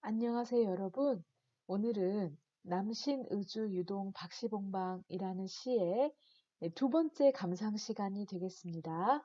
안녕하세요, 여러분. 오늘은 남신의주유동 박시봉방이라는 시의 두 번째 감상 시간이 되겠습니다.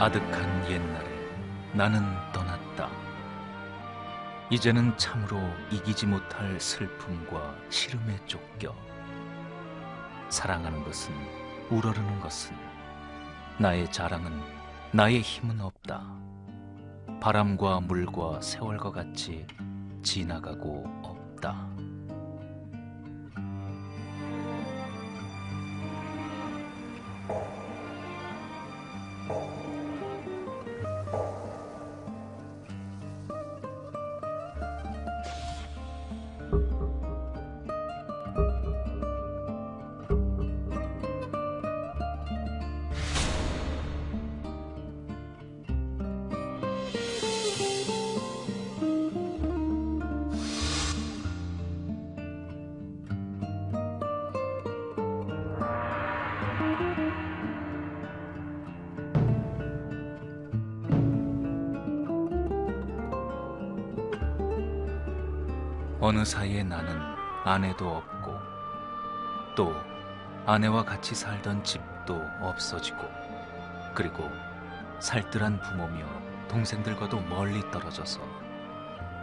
아득한 옛날에 나는 떠났다. 이제는 참으로 이기지 못할 슬픔과 시름에 쫓겨 사랑하는 것은, 우러르는 것은, 나의 자랑은, 나의 힘은 없다. 바람과 물과 세월과 같이 지나가고 없다. 어느 사이에 나는 아내도 없고, 또 아내와 같이 살던 집도 없어지고, 그리고 살뜰한 부모며 동생들과도 멀리 떨어져서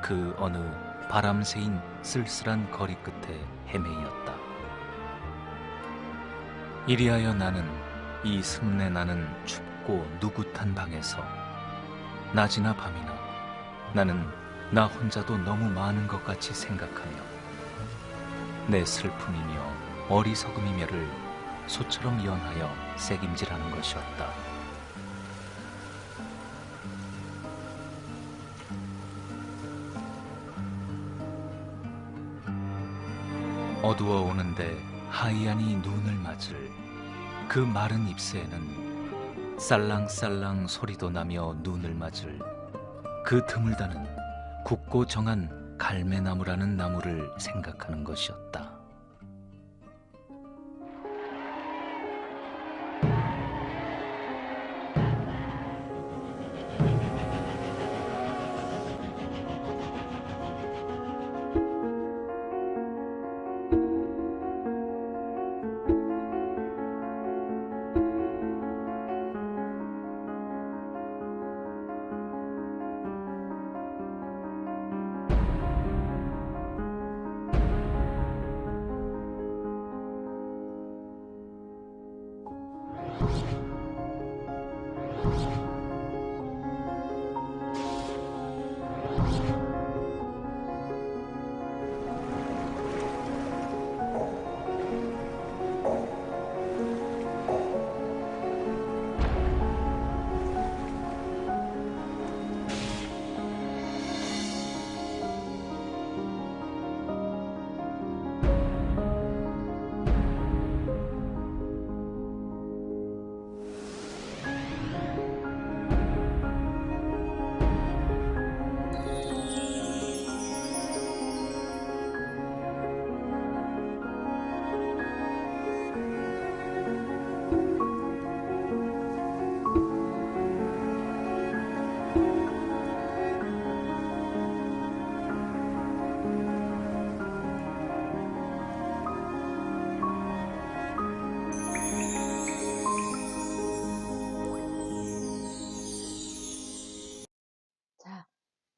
그 어느 바람 새인 쓸쓸한 거리 끝에 헤매였다. 이리하여 나는 이 습내 나는 춥고 누긋한 방에서 낮이나 밤이나 나는 나 혼자도 너무 많은 것 같이 생각하며 내 슬픔이며 어리석음이며를 소처럼 연하여 새김질하는 것이었다. 어두워 오는데 하이안이 눈을 맞을 그 마른 잎새에는 살랑살랑 소리도 나며 눈을 맞을 그 드물다는 굳고 정한 갈매나무라는 나무를 생각하는 것이었다.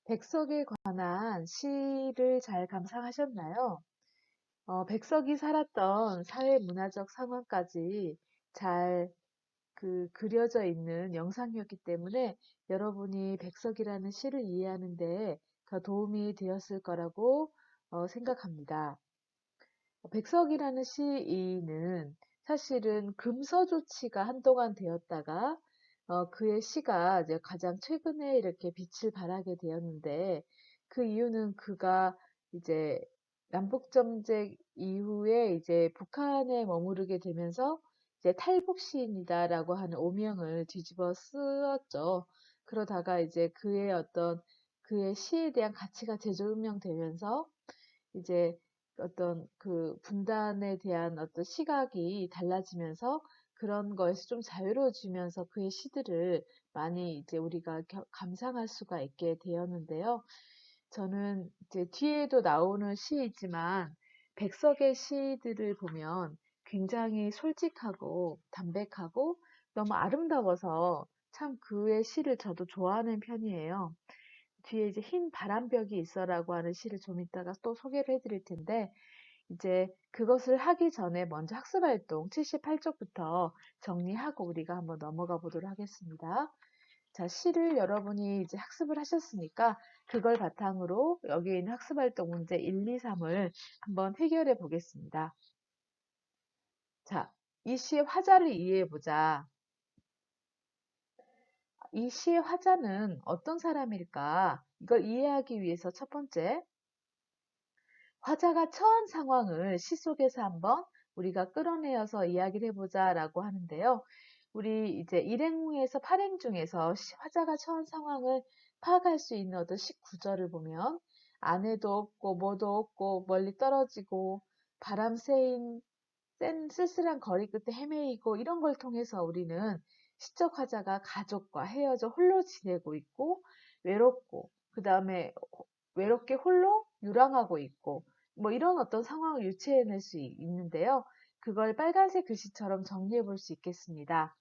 백석에 관한 시를 잘 감상하셨나요? 백석이 살았던 사회 문화적 상황까지 잘 그려져 있는 영상이었기 때문에 여러분이 백석이라는 시를 이해하는 데 더 도움이 되었을 거라고 생각합니다. 백석이라는 시인은 사실은 금서조치가 한동안 되었다가 그의 시가 이제 가장 최근에 이렇게 빛을 발하게 되었는데 그 이유는 그가 이제 남북정책 이후에 이제 북한에 머무르게 되면서 이제 탈북 시인이다라고 하는 오명을 뒤집어 쓰었죠. 그러다가 이제 그의 시에 대한 가치가 재조명되면서 이제 어떤 그 분단에 대한 어떤 시각이 달라지면서 그런 거에서 좀 자유로워지면서 그의 시들을 많이 이제 우리가 감상할 수가 있게 되었는데요. 저는 이제 뒤에도 나오는 시이지만 백석의 시들을 보면 굉장히 솔직하고 담백하고 너무 아름다워서 참 그의 시를 저도 좋아하는 편이에요. 뒤에 이제 흰 바람벽이 있어라고 하는 시를 좀 이따가 또 소개를 해드릴 텐데 이제 그것을 하기 전에 먼저 학습활동 78쪽부터 정리하고 우리가 한번 넘어가 보도록 하겠습니다. 자, 시를 여러분이 이제 학습을 하셨으니까 그걸 바탕으로 여기 있는 학습활동 문제 1, 2, 3을 한번 해결해 보겠습니다. 자, 이 시의 화자를 이해해 보자. 이 시의 화자는 어떤 사람일까? 이걸 이해하기 위해서 첫 번째, 화자가 처한 상황을 시 속에서 한번 우리가 끌어내어서 이야기를 해보자라고 하는데요. 우리 이제 일행에서 팔행 중에서 화자가 처한 상황을 파악할 수 있는 어떤 시 구절을 보면 아내도 없고 뭐도 없고 멀리 떨어지고 바람 쐬인 센 쓸쓸한 거리 끝에 헤매이고 이런 걸 통해서 우리는 시적 화자가 가족과 헤어져 홀로 지내고 있고 외롭고 그 다음에 외롭게 홀로 유랑하고 있고 뭐 이런 어떤 상황을 유추해낼 수 있는데요. 그걸 빨간색 글씨처럼 정리해 볼 수 있겠습니다.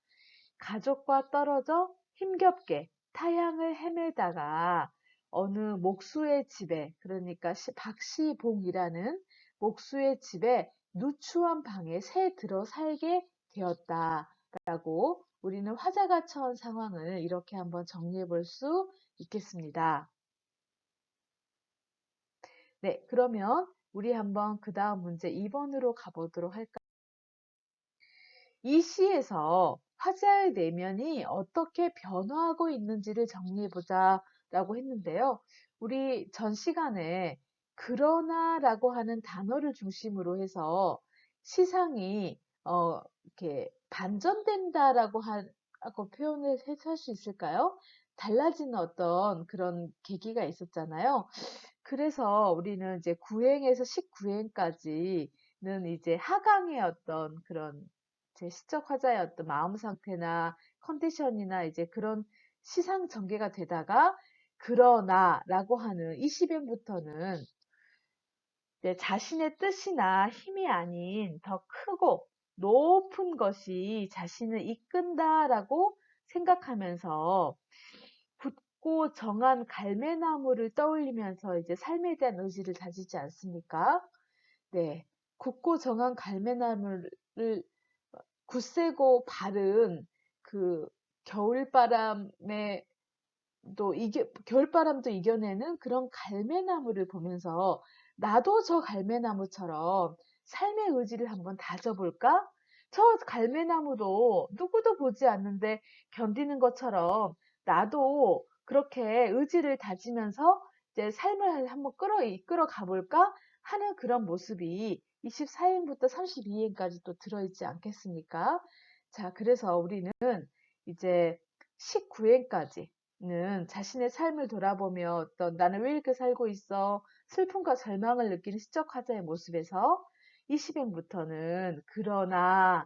가족과 떨어져 힘겹게 타향을 헤매다가 어느 목수의 집에 그러니까 박시봉이라는 목수의 집에 누추한 방에 새 들어 살게 되었다라고 우리는 화자가 처한 상황을 이렇게 한번 정리해 볼 수 있겠습니다. 네, 그러면 우리 한번 그 다음 문제 2번으로 가보도록 할까요? 이 시에서 화자의 내면이 어떻게 변화하고 있는지를 정리해보자 라고 했는데요. 우리 전 시간에 그러나라고 하는 단어를 중심으로 해서 시상이 이렇게 반전된다라고 하고 표현을 할 수 있을까요? 달라지는 어떤 그런 계기가 있었잖아요. 그래서 우리는 이제 9행에서 19행까지는 이제 하강의 어떤 그런 제 시적 화자의 어떤 마음 상태나 컨디션이나 이제 그런 시상 전개가 되다가 그러나라고 하는 20행부터는 자신의 뜻이나 힘이 아닌 더 크고 높은 것이 자신을 이끈다라고 생각하면서 굳고 정한 갈매나무를 떠올리면서 이제 삶에 대한 의지를 다지지 않습니까? 네. 굳고 정한 갈매나무를 굳세고 바른 그 겨울바람에 겨울바람도 이겨내는 그런 갈매나무를 보면서 나도 저 갈매나무처럼 삶의 의지를 한번 다져볼까? 저 갈매나무도 누구도 보지 않는데 견디는 것처럼 나도 그렇게 의지를 다지면서 이제 삶을 한번 이끌어 가볼까? 하는 그런 모습이 24행부터 32행까지 또 들어있지 않겠습니까? 자, 그래서 우리는 이제 19행까지는 자신의 삶을 돌아보며 어떤 나는 왜 이렇게 살고 있어? 슬픔과 절망을 느끼는 시적 화자의 모습에서 20행부터는 그러나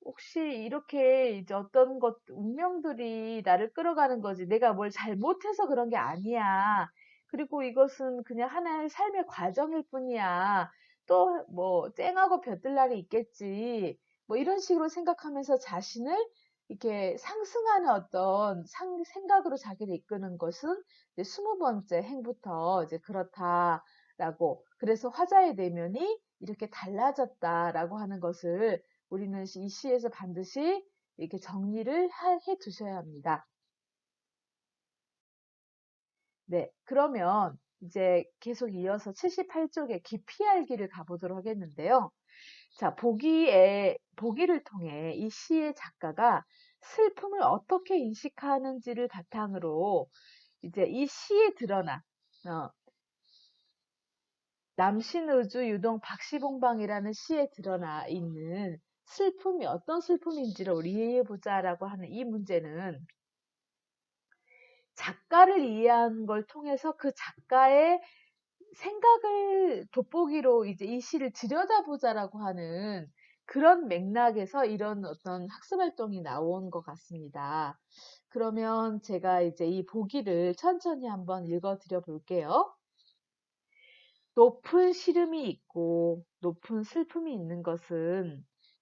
혹시 이렇게 이제 어떤 운명들이 나를 끌어가는 거지. 내가 뭘 잘못해서 그런 게 아니야. 그리고 이것은 그냥 하나의 삶의 과정일 뿐이야. 또 뭐 쨍하고 볕들 날이 있겠지. 뭐 이런 식으로 생각하면서 자신을 이렇게 상승하는 어떤 생각으로 자기를 이끄는 것은 이제 20번째 행부터 이제 그렇다라고, 그래서 화자의 내면이 이렇게 달라졌다라고 하는 것을 우리는 이 시에서 반드시 이렇게 정리를 해 두셔야 합니다. 네, 그러면 이제 계속 이어서 78쪽에 깊이 알기를 가보도록 하겠는데요. 자, 보기를 통해 이 시의 작가가 슬픔을 어떻게 인식하는지를 바탕으로 이제 이 시에 드러난 어, 남신의주 유동 박시봉방이라는 시에 드러나 있는 슬픔이 어떤 슬픔인지를 우리 이해해보자라고 하는 이 문제는 작가를 이해하는 걸 통해서 그 작가의 생각을 돋보기로 이제 이 시를 들여다보자라고 하는 그런 맥락에서 이런 어떤 학습 활동이 나온 것 같습니다. 그러면 제가 이제 이 보기를 천천히 한번 읽어 드려 볼게요. 높은 시름이 있고 높은 슬픔이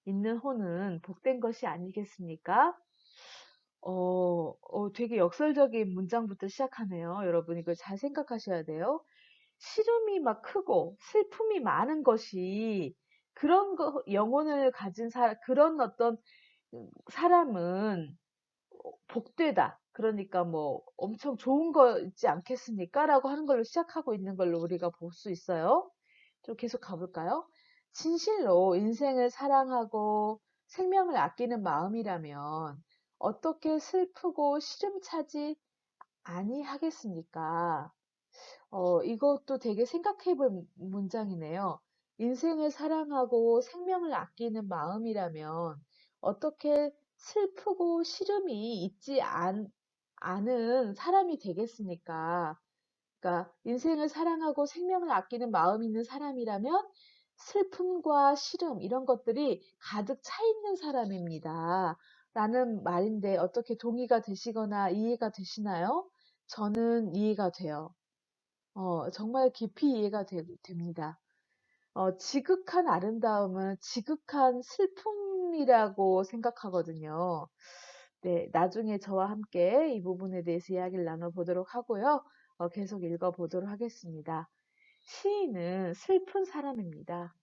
있는 호는 복된 것이 아니겠습니까? 되게 역설적인 문장부터 시작하네요. 여러분 이걸 잘 생각하셔야 돼요. 시름이 막 크고 슬픔이 많은 것이 그런 영혼을 가진 그런 어떤 사람은 복되다. 그러니까 뭐 엄청 좋은 거지 않겠습니까? 라고 하는 걸로 시작하고 있는 걸로 우리가 볼 수 있어요. 좀 계속 가볼까요? 진실로 인생을 사랑하고 생명을 아끼는 마음이라면 어떻게 슬프고 시름차지 아니하겠습니까? 이것도 되게 생각해 볼 문장이네요. 인생을 사랑하고 생명을 아끼는 마음이라면 어떻게 슬프고 시름이 않은 사람이 되겠습니까? 그러니까 인생을 사랑하고 생명을 아끼는 마음이 있는 사람이라면 슬픔과 시름 이런 것들이 가득 차 있는 사람입니다. 라는 말인데 어떻게 동의가 되시거나 이해가 되시나요? 저는 이해가 돼요. 정말 깊이 이해가 됩니다. 지극한 아름다움은 지극한 슬픔이라고 생각하거든요. 네, 나중에 저와 함께 이 부분에 대해서 이야기를 나눠보도록 하고요. 계속 읽어보도록 하겠습니다. 시인은 슬픈 사람입니다.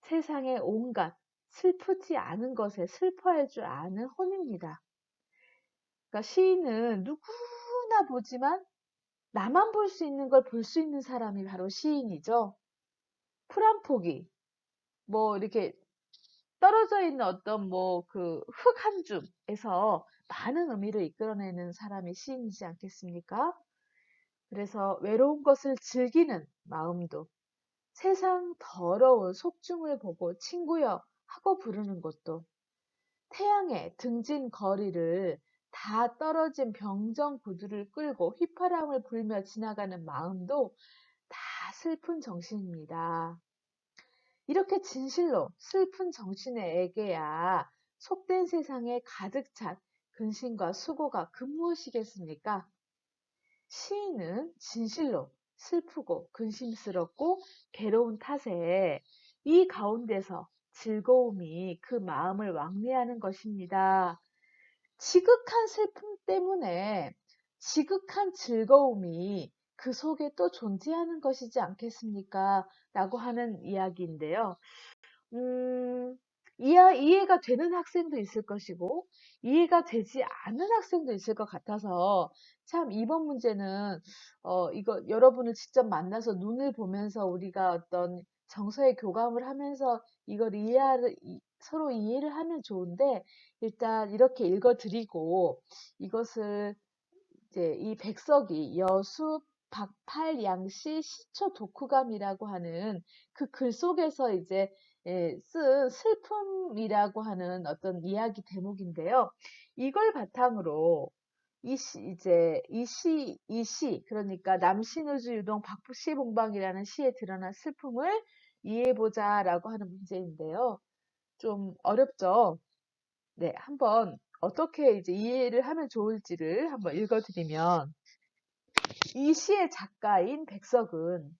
세상의 온갖 슬프지 않은 것에 슬퍼할 줄 아는 혼입니다. 그러니까 시인은 누구나 보지만 나만 볼 수 있는 걸 볼 수 있는 사람이 바로 시인이죠. 풀 한 포기, 뭐 이렇게 떨어져 있는 어떤 뭐 그 흙 한 줌에서 많은 의미를 이끌어내는 사람이 시인이지 않겠습니까? 그래서 외로운 것을 즐기는 마음도 세상 더러운 속중을 보고 친구여 하고 부르는 것도 태양의 등진 거리를 다 떨어진 병정 구두를 끌고 휘파람을 불며 지나가는 마음도 다 슬픈 정신입니다. 이렇게 진실로 슬픈 정신에게야 속된 세상에 가득 찬 근심과 수고가 그 무엇이겠습니까? 시인은 진실로 슬프고 근심스럽고 괴로운 탓에 이 가운데서 즐거움이 그 마음을 왕래하는 것입니다. 지극한 슬픔 때문에 지극한 즐거움이 그 속에 또 존재하는 것이지 않겠습니까? 라고 하는 이야기인데요. 음, 이해가 되는 학생도 있을 것이고, 이해가 되지 않는 학생도 있을 것 같아서, 참, 이번 문제는, 이거, 여러분을 직접 만나서 눈을 보면서 우리가 어떤 정서의 교감을 하면서 이걸 서로 이해를 하면 좋은데, 일단 이렇게 읽어드리고, 이것을 이제 이 백석이 여수 박팔양씨 시초 독후감이라고 하는 그 글 속에서 이제 쓴 슬픔이라고 하는 어떤 이야기 대목인데요. 이걸 바탕으로 그러니까 남신우주 유동 박시봉방이라는 시에 드러난 슬픔을 이해해보자라고 하는 문제인데요. 좀 어렵죠? 네, 한번 어떻게 이제 이해를 하면 좋을지를 한번 읽어드리면 이 시의 작가인 백석은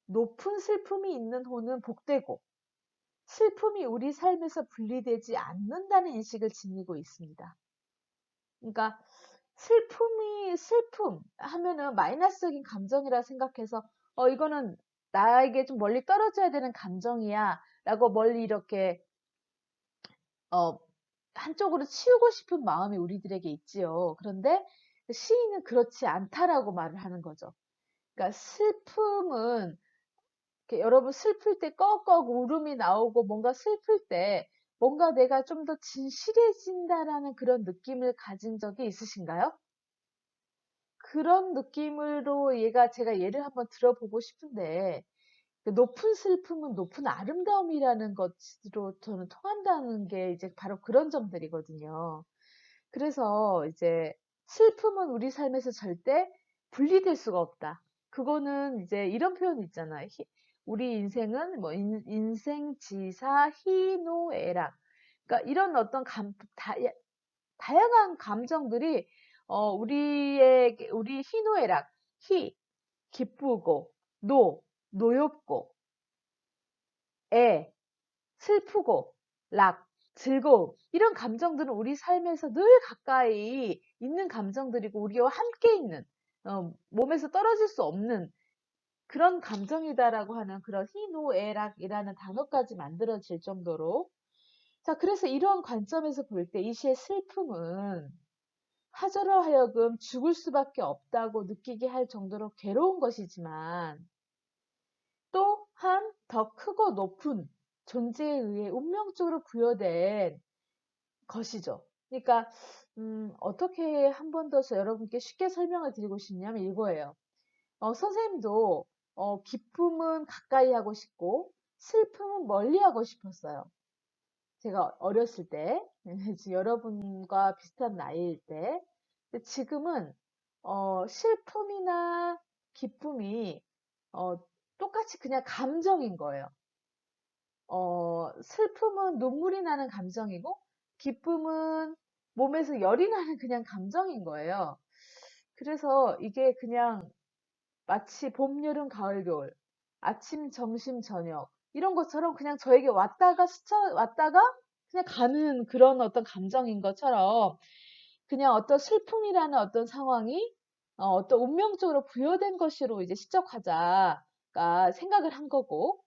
높은 슬픔이 있는 호는 복되고 슬픔이 우리 삶에서 분리되지 않는다는 인식을 지니고 있습니다. 그러니까 슬픔 하면은 마이너스적인 감정이라 생각해서, 이거는 나에게 좀 멀리 떨어져야 되는 감정이야. 라고 멀리 이렇게, 어, 한쪽으로 치우고 싶은 마음이 우리들에게 있지요. 그런데 시인은 그렇지 않다라고 말을 하는 거죠. 그러니까 슬픔은, 이렇게 여러분 슬플 때 꺽꺽 울음이 나오고 뭔가 슬플 때 뭔가 내가 좀 더 진실해진다라는 그런 느낌을 가진 적이 있으신가요? 그런 느낌으로 제가 예를 한번 들어보고 싶은데, 그 높은 슬픔은 높은 아름다움이라는 것으로 저는 통한다는 게 이제 바로 그런 점들이거든요. 그래서 이제 슬픔은 우리 삶에서 절대 분리될 수가 없다. 그거는 이제 이런 표현이 있잖아요. 우리 인생은 뭐 인생지사 희노애락. 그러니까 이런 어떤 다양한 감정들이 우리 희노애락, 기쁘고, 노엽고, 애, 슬프고, 즐거움. 이런 감정들은 우리 삶에서 늘 가까이 있는 감정들이고, 우리와 함께 있는, 몸에서 떨어질 수 없는 그런 감정이다라고 하는 그런 희노애락이라는 단어까지 만들어질 정도로. 자, 그래서 이런 관점에서 볼 때 이 시의 슬픔은 화저로 하여금 죽을 수밖에 없다고 느끼게 할 정도로 괴로운 것이지만, 또한 더 크고 높은 존재에 의해 운명적으로 부여된 것이죠. 그러니까 어떻게 한 번 더 여러분께 쉽게 설명을 드리고 싶냐면 이거예요. 선생님도 기쁨은 가까이 하고 싶고 슬픔은 멀리 하고 싶었어요. 제가 어렸을 때, 지금 여러분과 비슷한 나이일 때. 근데 지금은 슬픔이나 기쁨이 어, 똑같이 그냥 감정인 거예요. 슬픔은 눈물이 나는 감정이고, 기쁨은 몸에서 열이 나는 그냥 감정인 거예요. 그래서 이게 그냥 마치 봄, 여름, 가을, 겨울, 아침, 점심, 저녁, 이런 것처럼 그냥 저에게 왔다가 그냥 가는 그런 어떤 감정인 것처럼, 그냥 어떤 슬픔이라는 어떤 상황이 어떤 운명적으로 부여된 것으로 이제 시적화자가 생각을 한 거고,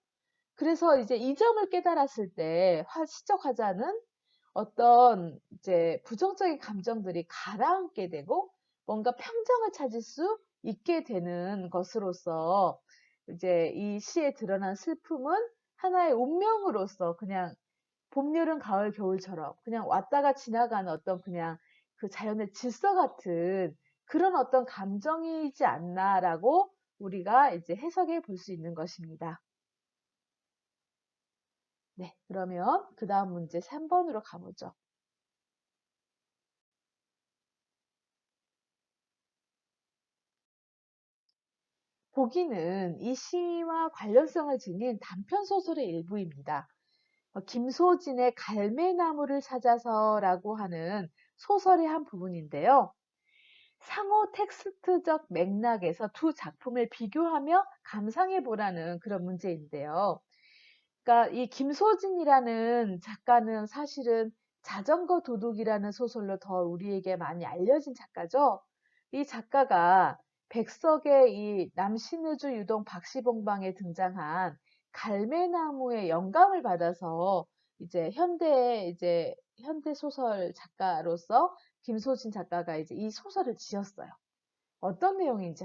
그래서 이제 이 점을 깨달았을 때 시적화자는 어떤 이제 부정적인 감정들이 가라앉게 되고 뭔가 평정을 찾을 수 있게 되는 것으로서, 이제 이 시에 드러난 슬픔은 하나의 운명으로서 그냥 봄, 여름, 가을, 겨울처럼 그냥 왔다가 지나가는 어떤 그냥 그 자연의 질서 같은 그런 어떤 감정이지 않나라고 우리가 이제 해석해 볼 수 있는 것입니다. 네, 그러면 그 다음 문제 3번으로 가보죠. 보기는 이 시와 관련성을 지닌 단편 소설의 일부입니다. 김소진의 갈매나무를 찾아서라고 하는 소설의 한 부분인데요. 상호 텍스트적 맥락에서 두 작품을 비교하며 감상해 보라는 그런 문제인데요. 그러니까 이 김소진이라는 작가는 사실은 자전거 도둑이라는 소설로 더 우리에게 많이 알려진 작가죠. 이 작가가 백석의 이 남신의주 유동 박시봉방에 등장한 갈매나무의 영감을 받아서 이제 현대 소설 작가로서 김소진 작가가 이제 이 소설을 지었어요. 어떤 내용인지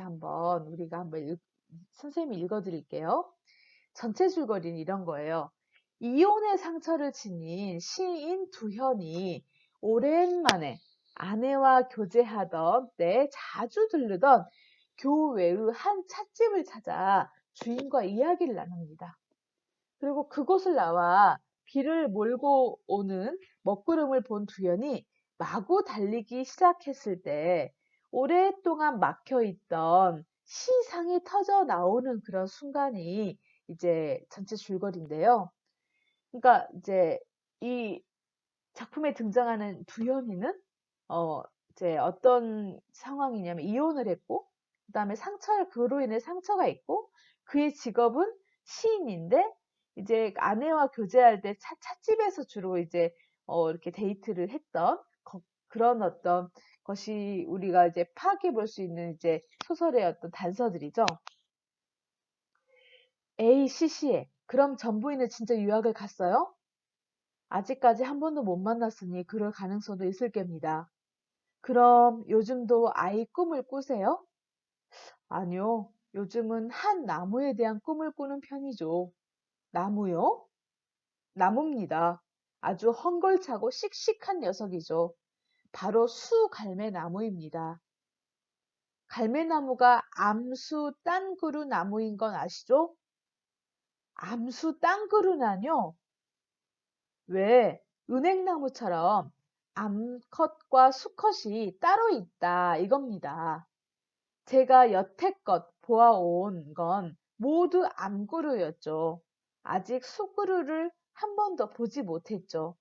선생님이 읽어드릴게요. 전체 줄거리는 이런 거예요. 이혼의 상처를 지닌 시인 두현이 오랜만에 아내와 교제하던 때 자주 들르던 교외의 한 찻집을 찾아 주인과 이야기를 나눕니다. 그리고 그곳을 나와 비를 몰고 오는 먹구름을 본 두현이 마구 달리기 시작했을 때 오랫동안 막혀 있던 시상이 터져 나오는 그런 순간이 이제 전체 줄거리인데요. 그러니까 이제 이 작품에 등장하는 두현이는 어 이제 어떤 상황이냐면 이혼을 했고, 그다음에 그로 인해 상처가 있고, 그의 직업은 시인인데 이제 아내와 교제할 때 찻집에서 주로 이제 이렇게 데이트를 했던 그런 어떤 것이 우리가 이제 파악해 볼 수 있는 이제 소설의 어떤 단서들이죠. A, CC에. 그럼 전 부인은 진짜 유학을 갔어요? 아직까지 한 번도 못 만났으니 그럴 가능성도 있을 겁니다. 그럼 요즘도 아이 꿈을 꾸세요? 아니요. 요즘은 한 나무에 대한 꿈을 꾸는 편이죠. 나무요? 나무입니다. 아주 헝걸차고 씩씩한 녀석이죠. 바로 수갈매나무입니다. 갈매나무가 암수 땅그루 나무인 건 아시죠? 암수 땅그루나요? 왜 은행나무처럼 암컷과 수컷이 따로 있다 이겁니다. 제가 여태껏 보아온 건 모두 암그루였죠. 아직 수그루를 한 번도 보지 못했죠.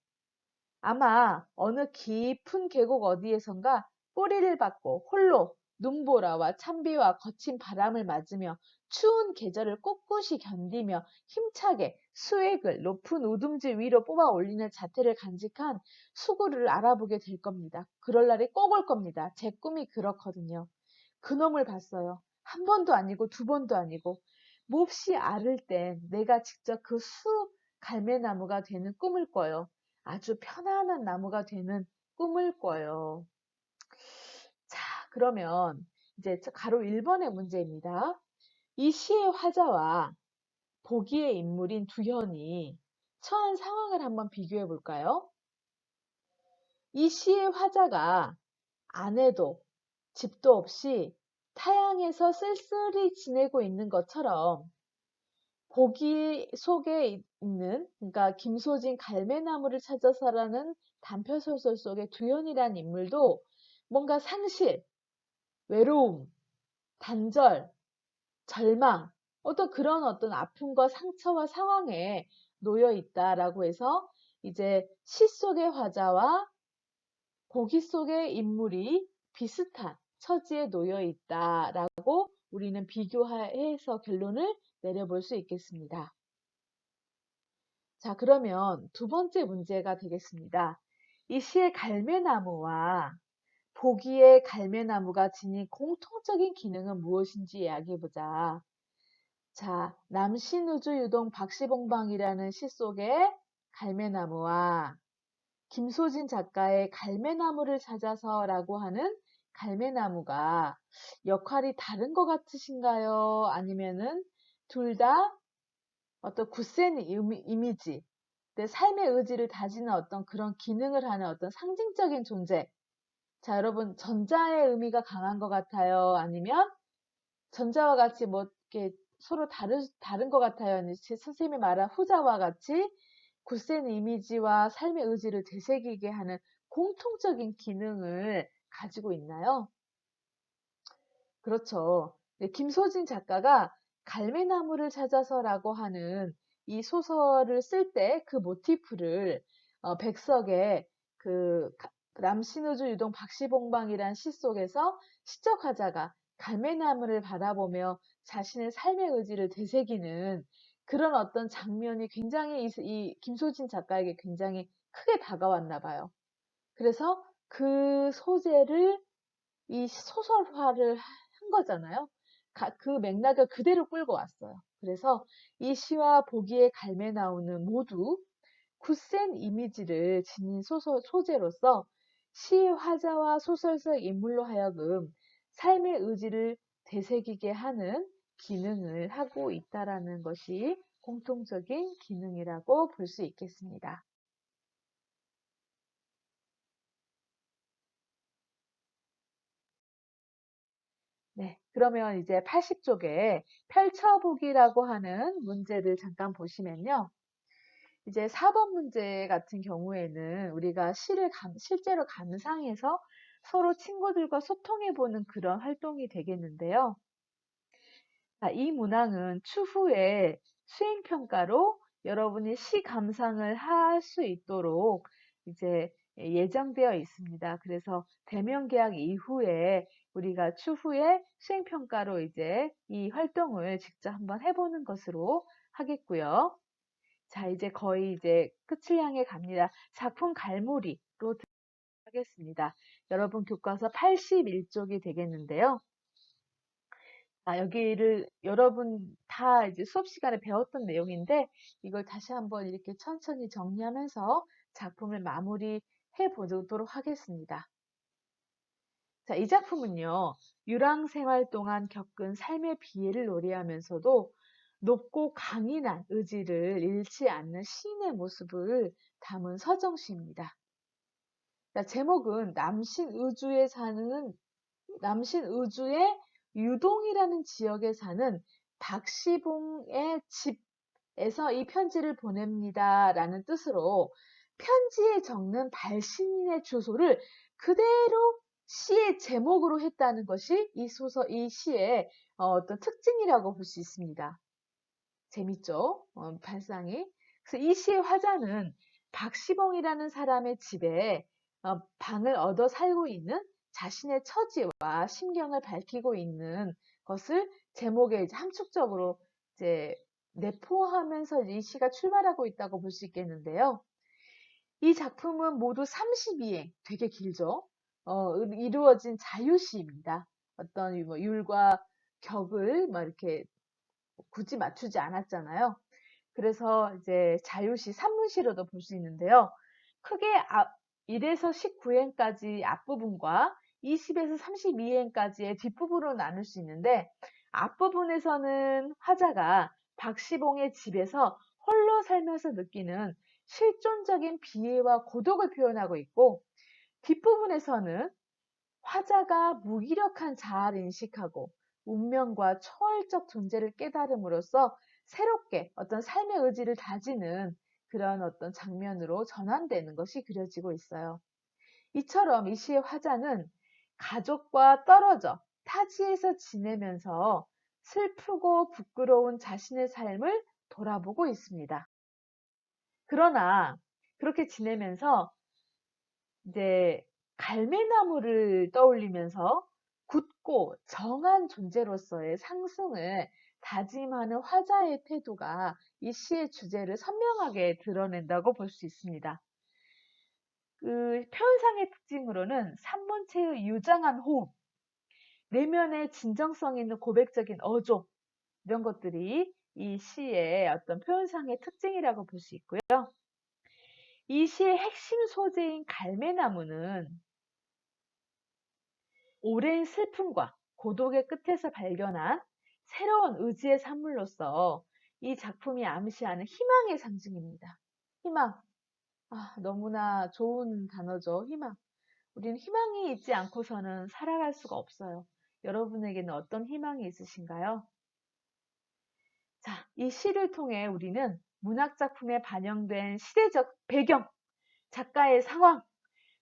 아마 어느 깊은 계곡 어디에선가 뿌리를 받고 홀로 눈보라와 찬비와 거친 바람을 맞으며 추운 계절을 꿋꿋이 견디며 힘차게 수액을 높은 우둥지 위로 뽑아 올리는 자태를 간직한 수구를 알아보게 될 겁니다. 그럴 날이 꼭 올 겁니다. 제 꿈이 그렇거든요. 그놈을 봤어요. 한 번도 아니고 두 번도 아니고 몹시 앓을 땐 내가 직접 그 갈매나무가 되는 꿈을 꿔요. 아주 편안한 나무가 되는 꿈을 꿔요. 자, 그러면 이제 가로 1번의 문제입니다. 이 시의 화자와 보기의 인물인 두현이 처한 상황을 한번 비교해 볼까요? 이 시의 화자가 아내도 집도 없이 타향에서 쓸쓸히 지내고 있는 것처럼 보기 속에 있는, 그러니까 김소진 갈매나무를 찾아서라는 단편소설 속의 두현이라는 인물도 뭔가 상실, 외로움, 단절, 절망, 어떤 그런 어떤 아픔과 상처와 상황에 놓여 있다라고 해서 이제 시 속의 화자와 보기 속의 인물이 비슷한 처지에 놓여 있다라고 우리는 비교해서 결론을 내려볼 수 있겠습니다. 자, 그러면 두 번째 문제가 되겠습니다. 이 시의 갈매나무와 보기의 갈매나무가 지닌 공통적인 기능은 무엇인지 이야기해보자. 자, 남신우주 유동 박시봉방이라는 시 속의 갈매나무와 김소진 작가의 갈매나무를 찾아서라고 하는 갈매나무가 역할이 다른 것 같으신가요? 아니면은 둘 다 어떤 굳센 이미지, 내 삶의 의지를 다지는 어떤 그런 기능을 하는 어떤 상징적인 존재. 자, 여러분, 전자의 의미가 강한 것 같아요? 아니면 전자와 같이 뭐, 이렇게 서로 다른 것 같아요? 아니면 선생님이 말한 후자와 같이 굳센 이미지와 삶의 의지를 되새기게 하는 공통적인 기능을 가지고 있나요? 그렇죠. 네, 김소진 작가가 갈매나무를 찾아서라고 하는 이 소설을 쓸 때 그 모티프를 백석의 그 남신우주 유동 박시봉방이란 시 속에서 시적 화자가 갈매나무를 바라보며 자신의 삶의 의지를 되새기는 그런 어떤 장면이 굉장히 이 김소진 작가에게 굉장히 크게 다가왔나 봐요. 그래서 그 소재를 이 소설화를 한 거잖아요. 그 맥락을 그대로 끌고 왔어요. 그래서 이 시와 보기에 갈매 나오는 모두 굳센 이미지를 지닌 소재로서 시 화자와 소설 속 인물로 하여금 삶의 의지를 되새기게 하는 기능을 하고 있다라는 것이 공통적인 기능이라고 볼 수 있겠습니다. 네, 그러면 이제 80쪽에 펼쳐보기라고 하는 문제를 잠깐 보시면요. 이제 4번 문제 같은 경우에는 우리가 시를 실제로 감상해서 서로 친구들과 소통해보는 그런 활동이 되겠는데요. 자, 이 문항은 추후에 수행평가로 여러분이 시 감상을 할 수 있도록 이제 예정되어 있습니다. 그래서 대면계약 이후에 우리가 추후에 수행평가로 이제 이 활동을 직접 한번 해보는 것으로 하겠고요. 자, 이제 거의 이제 끝을 향해 갑니다. 작품 갈무리로 하겠습니다. 여러분 교과서 81쪽이 되겠는데요. 여기를 여러분 다 이제 수업 시간에 배웠던 내용인데 이걸 다시 한번 이렇게 천천히 정리하면서 작품을 마무리해 보도록 하겠습니다. 자, 이 작품은요, 유랑 생활 동안 겪은 삶의 비애를 노래하면서도 높고 강인한 의지를 잃지 않는 시인의 모습을 담은 서정시입니다. 자, 제목은 남신의주의 유동이라는 지역에 사는 박시봉의 집에서 이 편지를 보냅니다 라는 뜻으로 편지에 적는 발신인의 주소를 그대로 시의 제목으로 했다는 것이 이 시의 어떤 특징이라고 볼 수 있습니다. 재밌죠? 발상이. 그래서 이 시의 화자는 박시봉이라는 사람의 집에 방을 얻어 살고 있는 자신의 처지와 심경을 밝히고 있는 것을 제목에 이제 함축적으로 이제 내포하면서 이 시가 출발하고 있다고 볼 수 있겠는데요. 이 작품은 모두 32행, 되게 길죠? 이루어진 자유시입니다. 어떤 뭐 율과 격을 막 이렇게 굳이 맞추지 않았잖아요. 그래서 이제 자유시, 산문시로도 볼 수 있는데요. 크게 1에서 19행까지 앞부분과 20에서 32행까지의 뒷부분으로 나눌 수 있는데 앞부분에서는 화자가 박시봉의 집에서 홀로 살면서 느끼는 실존적인 비애와 고독을 표현하고 있고 뒷부분에서는 화자가 무기력한 자아를 인식하고 운명과 초월적 존재를 깨달음으로써 새롭게 어떤 삶의 의지를 다지는 그런 어떤 장면으로 전환되는 것이 그려지고 있어요. 이처럼 이 시의 화자는 가족과 떨어져 타지에서 지내면서 슬프고 부끄러운 자신의 삶을 돌아보고 있습니다. 그러나 그렇게 지내면서 이제 갈매나무를 떠올리면서 굳고 정한 존재로서의 상승을 다짐하는 화자의 태도가 이 시의 주제를 선명하게 드러낸다고 볼 수 있습니다. 그 표현상의 특징으로는 산문체의 유장한 호흡, 내면의 진정성 있는 고백적인 어조, 이런 것들이 이 시의 어떤 표현상의 특징이라고 볼 수 있고요. 이 시의 핵심 소재인 갈매나무는 오랜 슬픔과 고독의 끝에서 발견한 새로운 의지의 산물로서 이 작품이 암시하는 희망의 상징입니다. 희망. 너무나 좋은 단어죠. 희망. 우리는 희망이 있지 않고서는 살아갈 수가 없어요. 여러분에게는 어떤 희망이 있으신가요? 자, 이 시를 통해 우리는 문학작품에 반영된 시대적 배경, 작가의 상황,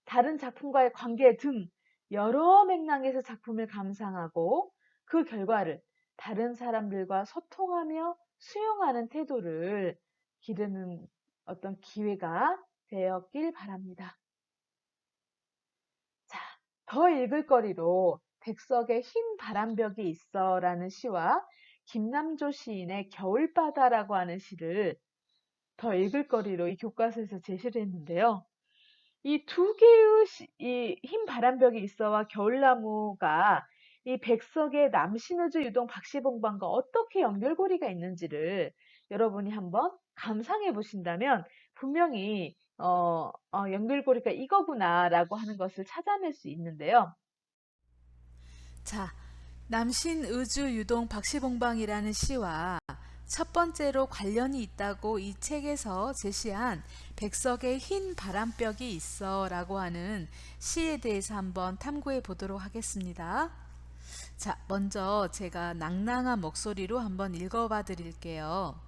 다른 작품과의 관계 등 여러 맥락에서 작품을 감상하고 그 결과를 다른 사람들과 소통하며 수용하는 태도를 기르는 어떤 기회가 되었길 바랍니다. 자, 더 읽을 거리로 백석의 흰 바람벽이 있어 라는 시와 김남조 시인의 겨울바다라고 하는 시를 더 읽을 거리로 이 교과서에서 제시를 했는데요. 이 두 개의 이 흰 바람벽이 있어와 겨울나무가 이 백석의 남신의주 유동 박시봉방과 어떻게 연결고리가 있는지를 여러분이 한번 감상해 보신다면 분명히 연결고리가 이거구나라고 하는 것을 찾아낼 수 있는데요. 자, 남신의주 유동 박시봉방이라는 시와 첫 번째로 관련이 있다고 이 책에서 제시한 백석의 흰 바람벽이 있어 라고 하는 시에 대해서 한번 탐구해 보도록 하겠습니다. 자, 먼저 제가 낭낭한 목소리로 한번 읽어봐 드릴게요.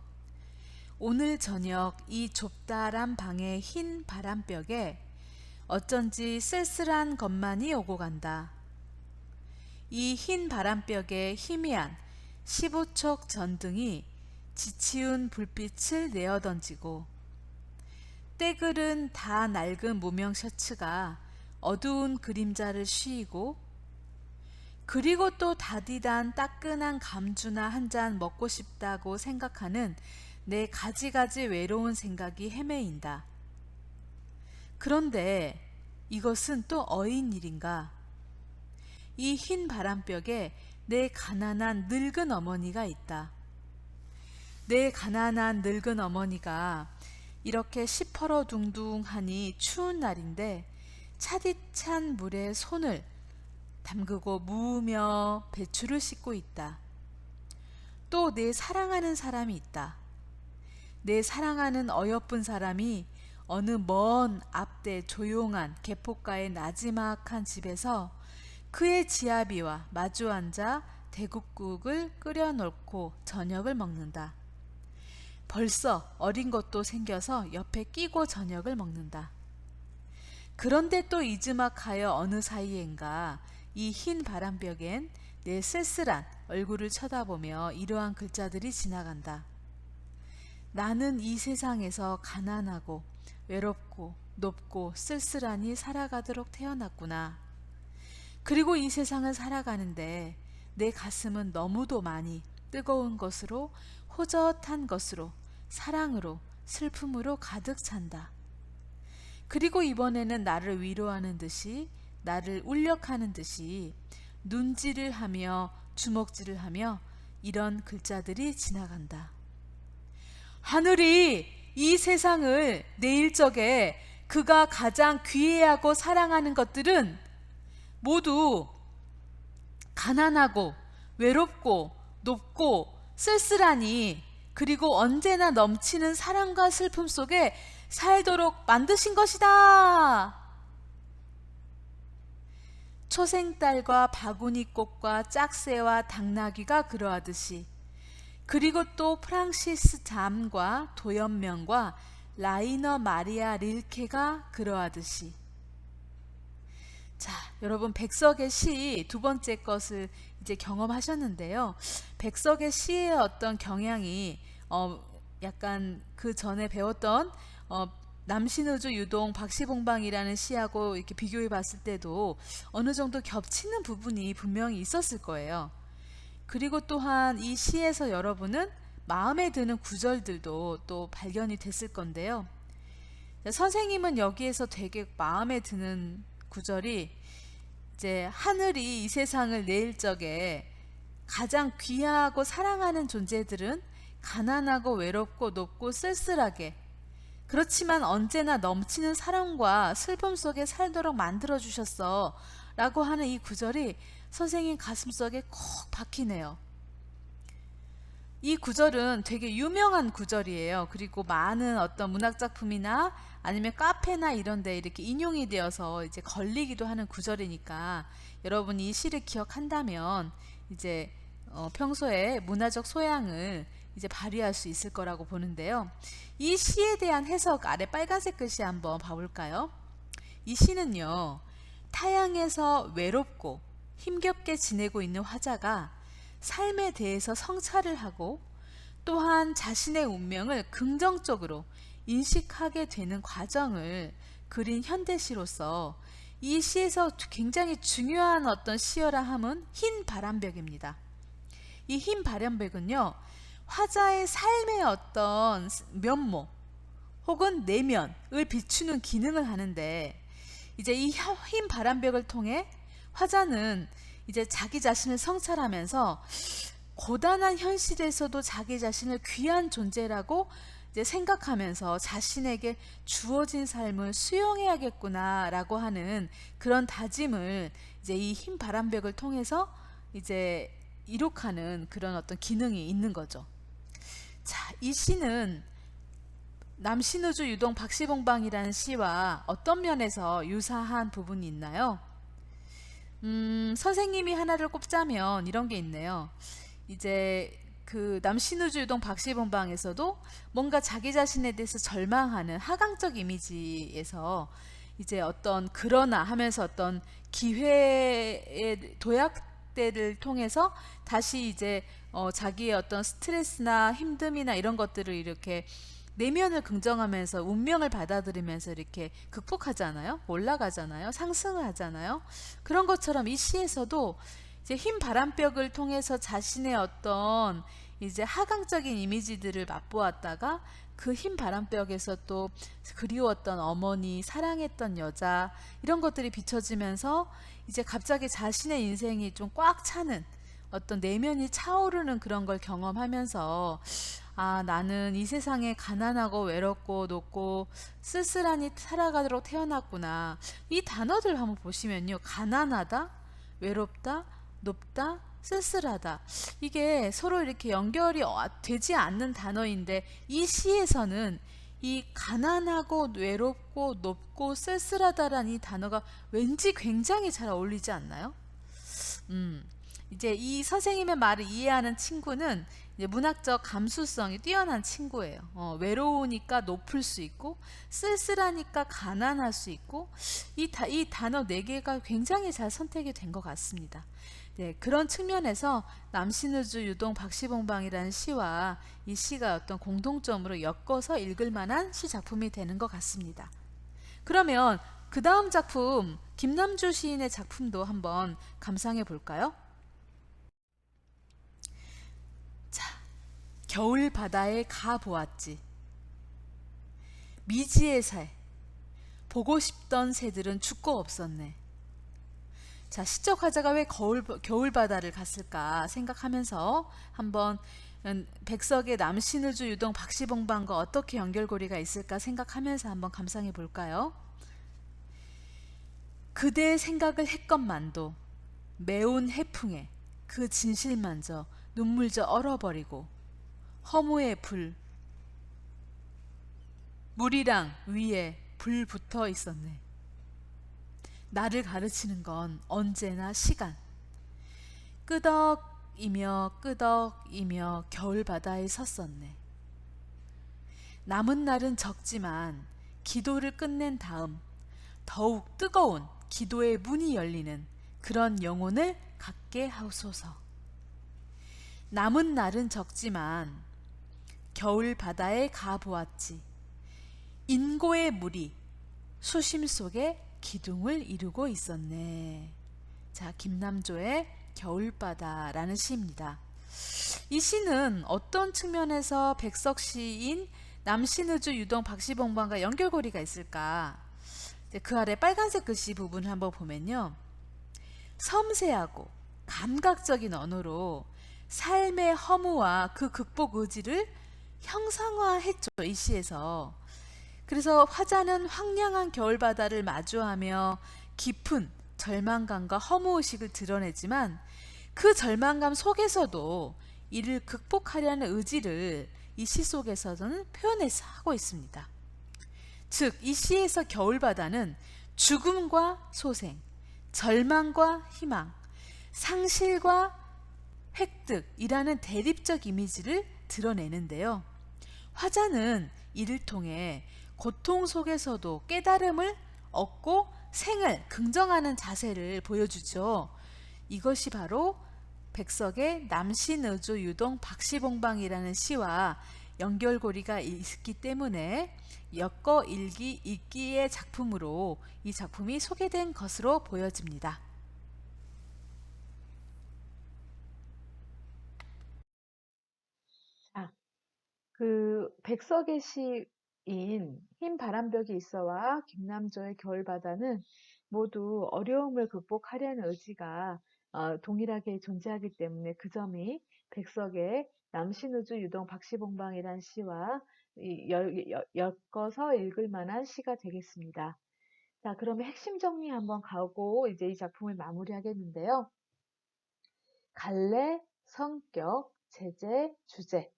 오늘 저녁 이 좁다란 방의 흰 바람벽에 어쩐지 쓸쓸한 것만이 오고 간다. 이 흰 바람벽에 희미한 15촉 전등이 지치운 불빛을 내어던지고 때글은 다 낡은 무명 셔츠가 어두운 그림자를 휘이고 그리고 또 다디단 따끈한 감주나 한 잔 먹고 싶다고 생각하는 내 가지가지 외로운 생각이 헤매인다. 그런데 이것은 또 어인 일인가? 이 흰 바람벽에 내 가난한 늙은 어머니가 있다. 내 가난한 늙은 어머니가 이렇게 시퍼러둥둥하니 추운 날인데 차디찬 물에 손을 담그고 무으며 배추를 씻고 있다. 또 내 사랑하는 사람이 있다. 내 사랑하는 어여쁜 사람이 어느 먼 앞대 조용한 개포가의 나지막한 집에서 그의 지아비와 마주 앉아 대국국을 끓여 놓고 저녁을 먹는다. 벌써 어린 것도 생겨서 옆에 끼고 저녁을 먹는다. 그런데 또 이즈막하여 어느 사이엔가 이 흰 바람벽엔 내 쓸쓸한 얼굴을 쳐다보며 이러한 글자들이 지나간다. 나는 이 세상에서 가난하고 외롭고 높고 쓸쓸하니 살아가도록 태어났구나. 그리고 이 세상을 살아가는데 내 가슴은 너무도 많이 뜨거운 것으로, 호젓한 것으로, 사랑으로, 슬픔으로 가득 찬다. 그리고 이번에는 나를 위로하는 듯이, 나를 울력하는 듯이 눈질을 하며 주먹질을 하며 이런 글자들이 지나간다. 하늘이 이 세상을 내일 적에 그가 가장 귀해하고 사랑하는 것들은 모두 가난하고 외롭고 높고 쓸쓸하니 그리고 언제나 넘치는 사랑과 슬픔 속에 살도록 만드신 것이다. 초생딸과 바구니꽃과 짝새와 당나귀가 그러하듯이, 그리고 또 프랑시스 잠과 도연명과 라이너 마리아 릴케가 그러하듯이. 자, 여러분 백석의 시 두 번째 것을 이제 경험하셨는데요. 백석의 시의 어떤 경향이 약간 그 전에 배웠던 남신우주 유동 박시봉방이라는 시하고 이렇게 비교해 봤을 때도 어느 정도 겹치는 부분이 분명히 있었을 거예요. 그리고 또한 이 시에서 여러분은 마음에 드는 구절들도 또 발견이 됐을 건데요. 선생님은 여기에서 되게 마음에 드는 구절이 이제 하늘이 이 세상을 내일 적에 가장 귀하고 사랑하는 존재들은 가난하고 외롭고 높고 쓸쓸하게, 그렇지만 언제나 넘치는 사랑과 슬픔 속에 살도록 만들어 주셨어 라고 하는 이 구절이 선생님 가슴속에 콕 박히네요. 이 구절은 되게 유명한 구절이에요. 그리고 많은 어떤 문학작품이나 아니면 카페나 이런 데 이렇게 인용이 되어서 이제 걸리기도 하는 구절이니까 여러분이 이 시를 기억한다면 이제 평소에 문화적 소양을 이제 발휘할 수 있을 거라고 보는데요. 이 시에 대한 해석 아래 빨간색 글씨 한번 봐볼까요? 이 시는요, 타향에서 외롭고 힘겹게 지내고 있는 화자가 삶에 대해서 성찰을 하고 또한 자신의 운명을 긍정적으로 인식하게 되는 과정을 그린 현대시로서 이 시에서 굉장히 중요한 어떤 시어라 함은 흰 바람벽입니다. 이 흰 바람벽은요, 화자의 삶의 어떤 면모 혹은 내면을 비추는 기능을 하는데, 이제 이 흰 바람벽을 통해 화자는 이제 자기 자신을 성찰하면서 고단한 현실에서도 자기 자신을 귀한 존재라고 이제 생각하면서 자신에게 주어진 삶을 수용해야겠구나 라고 하는 그런 다짐을 이제 이 흰 바람벽을 통해서 이제 이룩하는 그런 어떤 기능이 있는 거죠. 자, 이 시는 남신우주 유동 박시봉방이라는 시와 어떤 면에서 유사한 부분이 있나요? 선생님이 하나를 꼽자면 이런 게 있네요. 이제 그 남신우주 유동 박시봉방에서도 뭔가 자기 자신에 대해서 절망하는 하강적 이미지에서 이제 어떤 그러나 하면서 어떤 기회의 도약대를 통해서 다시 이제 자기의 어떤 스트레스나 힘듦이나 이런 것들을 이렇게 내면을 긍정하면서 운명을 받아들이면서 이렇게 극복하잖아요. 올라가잖아요. 상승을 하잖아요. 그런 것처럼 이 시에서도 이제 흰 바람벽을 통해서 자신의 어떤 이제 하강적인 이미지들을 맛보았다가 그 흰 바람벽에서 또 그리웠던 어머니, 사랑했던 여자, 이런 것들이 비춰지면서 이제 갑자기 자신의 인생이 좀 꽉 차는, 어떤 내면이 차오르는 그런 걸 경험하면서, 아, 나는 이 세상에 가난하고 외롭고 높고 쓸쓸하니 살아가도록 태어났구나. 이 단어들 한번 보시면요. 가난하다, 외롭다, 높다, 쓸쓸하다. 이게 서로 이렇게 연결이 되지 않는 단어인데, 이 시에서는 이 가난하고 외롭고 높고 쓸쓸하다라는 이 단어가 왠지 굉장히 잘 어울리지 않나요? 이제 이 선생님의 말을 이해하는 친구는 이제 문학적 감수성이 뛰어난 친구예요. 외로우니까 높을 수 있고, 쓸쓸하니까 가난할 수 있고, 이 단어 네 개가 굉장히 잘 선택이 된 것 같습니다. 네, 그런 측면에서 남신의주 유동 박시봉방이라는 시와 이 시가 어떤 공통점으로 엮어서 읽을 만한 시 작품이 되는 것 같습니다. 그러면 그 다음 작품, 김남주 시인의 작품도 한번 감상해 볼까요? 자, 겨울 바다에 가 보았지. 미지의 새, 보고 싶던 새들은 죽고 없었네. 자, 시적 화자가 왜 겨울 바다를 갔을까 생각하면서 한번 백석의 남신의주 유동 박시봉방과 어떻게 연결고리가 있을까 생각하면서 한번 감상해 볼까요? 그대의 생각을 했건만도 매운 해풍에 그 진실만저 눈물져 얼어버리고 허무의 불, 물이랑 위에 불 붙어 있었네. 나를 가르치는 건 언제나 시간. 끄덕이며 끄덕이며 겨울 바다에 섰었네. 남은 날은 적지만 기도를 끝낸 다음 더욱 뜨거운 기도의 문이 열리는 그런 영혼을 갖게 하소서. 남은 날은 적지만 겨울 바다에 가보았지. 인고의 물이 수심 속에 기둥을 이루고 있었네. 자, 김남조의 겨울바다라는 시입니다. 이 시는 어떤 측면에서 백석 시인 남신의주 유동 박시봉방과 연결고리가 있을까? 그 아래 빨간색 글씨 부분을 한번 보면요. 섬세하고 감각적인 언어로 삶의 허무와 그 극복 의지를 형상화했죠, 이 시에서. 그래서 화자는 황량한 겨울바다를 마주하며 깊은 절망감과 허무의식을 드러내지만, 그 절망감 속에서도 이를 극복하려는 의지를 이 시 속에서는 표현해서 하고 있습니다. 즉, 이 시에서 겨울바다는 죽음과 소생, 절망과 희망, 상실과 획득이라는 대립적 이미지를 드러내는데요. 화자는 이를 통해 고통 속에서도 깨달음을 얻고 생을 긍정하는 자세를 보여주죠. 이것이 바로 백석의 남신의주 유동 박시봉방이라는 시와 연결고리가 있기 때문에 엮어 읽기의 작품으로 이 작품이 소개된 것으로 보여집니다. 자, 그 백석의 시인 흰 바람벽이 있어와 김남조의 겨울바다는 모두 어려움을 극복하려는 의지가 동일하게 존재하기 때문에 그 점이 백석의 남신우주 유동 박시봉방이란 시와 엮어서 읽을 만한 시가 되겠습니다. 자, 그러면 핵심 정리 한번 가고 이제 이 작품을 마무리하겠는데요. 갈래, 성격, 제재, 주제.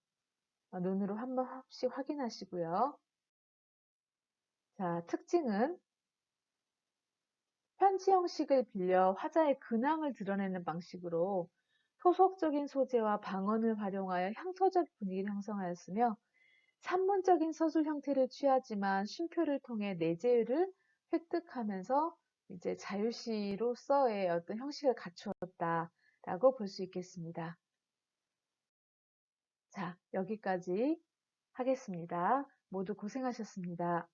눈으로 한 번씩 확인하시고요. 자, 특징은 편지 형식을 빌려 화자의 근황을 드러내는 방식으로 소속적인 소재와 방언을 활용하여 향토적 분위기를 형성하였으며, 산문적인 서술 형태를 취하지만 쉼표를 통해 내재를 획득하면서 이제 자유시로서의 어떤 형식을 갖추었다라고 볼 수 있겠습니다. 자, 여기까지 하겠습니다. 모두 고생하셨습니다.